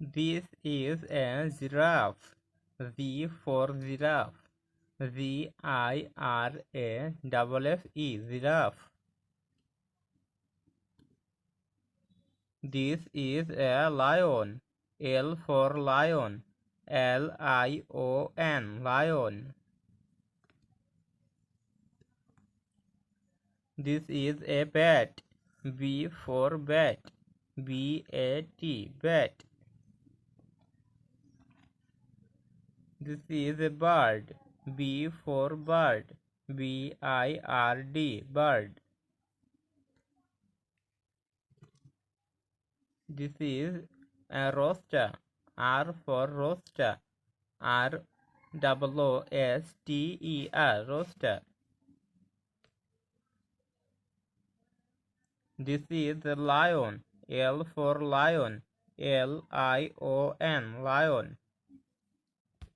This is a giraffe. Z for giraffe. Giraffe. Giraffe. This is a lion. L for lion. Lion. Lion. This is a bat. B for bat. Bat. Bat. This is a bird. B for bird. Bird. Bird. This is a rooster. R for rooster. Rooster. Rooster. This is a lion. L for lion. Lion. Lion.